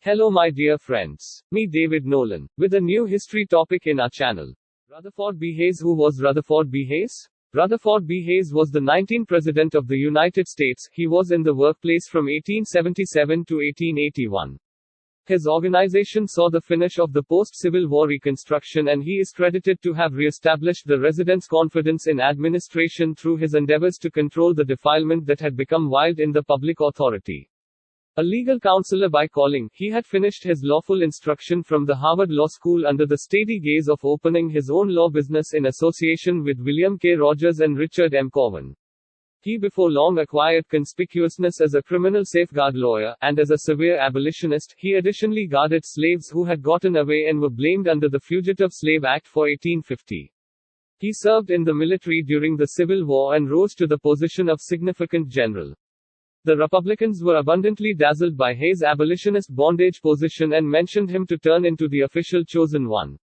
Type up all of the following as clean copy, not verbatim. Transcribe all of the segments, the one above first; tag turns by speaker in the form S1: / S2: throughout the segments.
S1: Hello my dear friends. Me David Nolan, with a new history topic in our channel. Rutherford B. Hayes. Who was Rutherford B. Hayes? Rutherford B. Hayes was the 19th President of the United States. He was in the workplace from 1877 to 1881. His organization saw the finish of the post-Civil War Reconstruction, and he is credited to have re-established the residents' confidence in administration through his endeavors to control the defilement that had become wild in the public authority. A legal counselor by calling, he had finished his lawful instruction from the Harvard Law School under the steady gaze of opening his own law business in association with William K. Rogers and Richard M. Corwine. He before long acquired conspicuousness as a criminal safeguard lawyer, and as a severe abolitionist. He additionally guarded slaves who had gotten away and were blamed under the Fugitive Slave Act for 1850. He served in the military during the Civil War and rose to the position of significant general. The Republicans were abundantly dazzled by Hayes' abolitionist bondage position and mentioned him to turn into the official chosen one.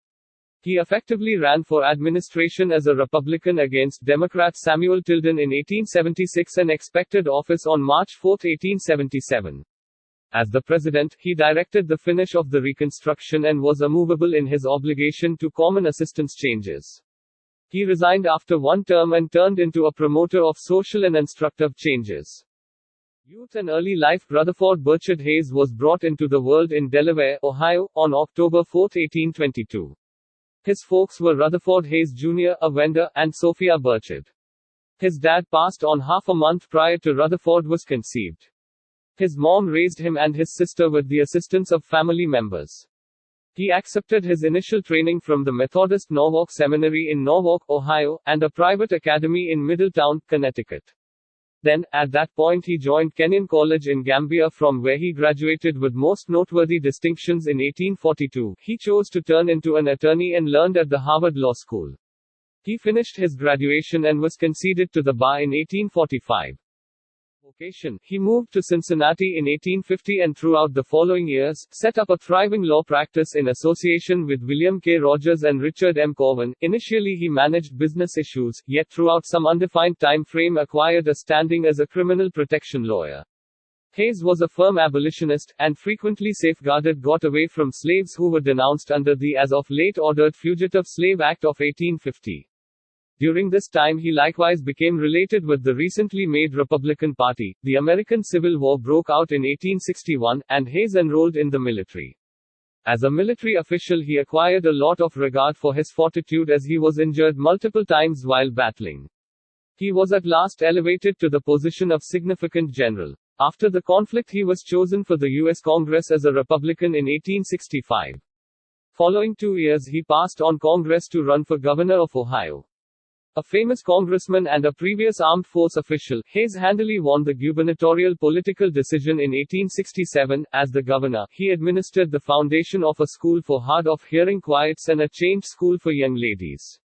S1: He effectively ran for administration as a Republican against Democrat Samuel Tilden in 1876 and expected office on March 4, 1877. As the president, he directed the finish of the Reconstruction and was immovable in his obligation to common assistance changes. He resigned after one term and turned into a promoter of social and instructive changes. Youth and early life. Rutherford Burchard Hayes was brought into the world in Delaware, Ohio, on October 4, 1822. His folks were Rutherford Hayes Jr., a vendor, and Sophia Burchard. His dad passed on half a month prior to Rutherford was conceived. His mom raised him and his sister with the assistance of family members. He accepted his initial training from the Methodist Norwalk Seminary in Norwalk, Ohio, and a private academy in Middletown, Connecticut. Then, at that point he joined Kenyon College in Gambia, from where he graduated with most noteworthy distinctions in 1842. He chose to turn into an attorney and learned at the Harvard Law School. He finished his graduation and was conceded to the bar in 1845. Vocation. He moved to Cincinnati in 1850 and throughout the following years, set up a thriving law practice in association with William K. Rogers and Richard M. Corwine. Initially he managed business issues, yet throughout some undefined time frame acquired a standing as a criminal protection lawyer. Hayes was a firm abolitionist, and frequently safeguarded got away from slaves who were denounced under the as of late ordered Fugitive Slave Act of 1850. During this time he likewise became related with the recently made Republican Party. The American Civil War broke out in 1861, and Hayes enrolled in the military. As a military official he acquired a lot of regard for his fortitude, as he was injured multiple times while battling. He was at last elevated to the position of significant general. After the conflict he was chosen for the U.S. Congress as a Republican in 1865. Following 2 years he passed on Congress to run for governor of Ohio. A famous congressman and a previous armed force official, Hayes handily won the gubernatorial political decision in 1867. As the governor, he administered the foundation of a school for hard of hearing quiets and a change school for young ladies.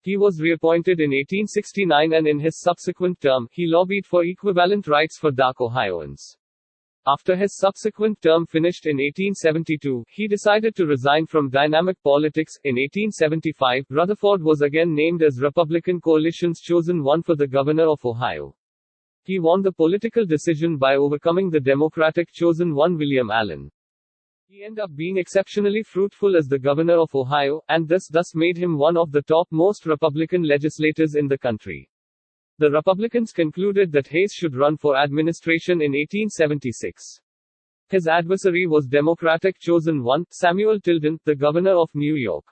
S1: He was reappointed in 1869, and in his subsequent term, he lobbied for equivalent rights for dark Ohioans. After his subsequent term finished in 1872, he decided to resign from dynamic politics. In 1875, Rutherford was again named as Republican coalition's chosen one for the governor of Ohio. He won the political decision by overcoming the Democratic chosen one William Allen. He ended up being exceptionally fruitful as the governor of Ohio, and thus made him one of the top most Republican legislators in the country. The Republicans concluded that Hayes should run for administration in 1876. His adversary was Democratic chosen one, Samuel Tilden, the governor of New York.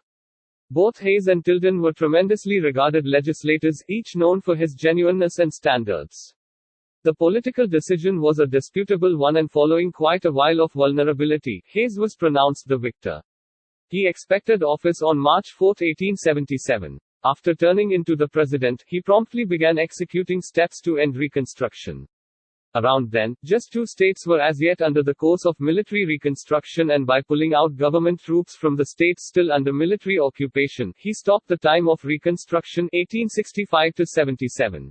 S1: Both Hayes and Tilden were tremendously regarded legislators, each known for his genuineness and standards. The political decision was a disputable one, and following quite a while of vulnerability, Hayes was pronounced the victor. He expected office on March 4, 1877. After turning into the president, he promptly began executing steps to end Reconstruction. Around then, just 2 states were as yet under the course of military reconstruction, and by pulling out government troops from the states still under military occupation, he stopped the time of Reconstruction 1865 to 77.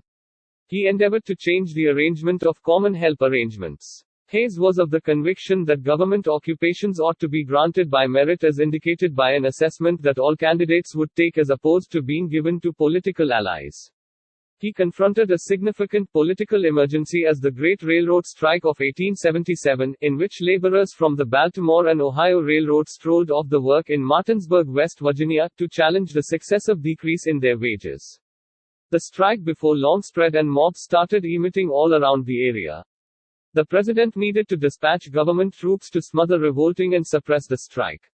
S1: He endeavored to change the arrangement of common help arrangements. Hayes was of the conviction that government occupations ought to be granted by merit, as indicated by an assessment that all candidates would take, as opposed to being given to political allies. He confronted a significant political emergency as the Great Railroad Strike of 1877, in which laborers from the Baltimore and Ohio Railroad strolled off the work in Martinsburg, West Virginia, to challenge the successive decrease in their wages. The strike before long spread and mobs started emitting all around the area. The president needed to dispatch government troops to smother revolting and suppress the strike.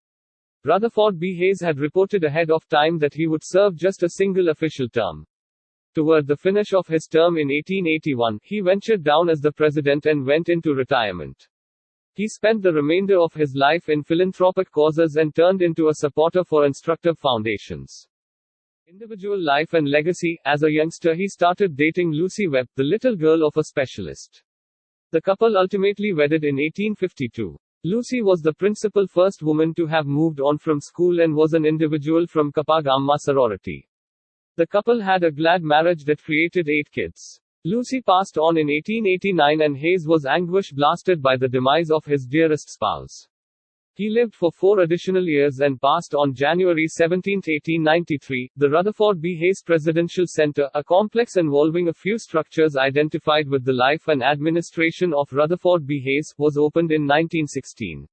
S1: Rutherford B. Hayes had reported ahead of time that he would serve just a single official term. Toward the finish of his term in 1881, he ventured down as the president and went into retirement. He spent the remainder of his life in philanthropic causes and turned into a supporter for instructive foundations. Individual life and legacy. As a youngster, he started dating Lucy Webb, the little girl of a specialist. The couple ultimately wedded in 1852. Lucy was the principal first woman to have moved on from school and was an individual from Kappa Gamma sorority. The couple had a glad marriage that created 8 kids. Lucy passed on in 1889 and Hayes was anguish-blasted by the demise of his dearest spouse. He lived for 4 additional years and passed on January 17, 1893. The Rutherford B. Hayes Presidential Center, a complex involving a few structures identified with the life and administration of Rutherford B. Hayes, was opened in 1916.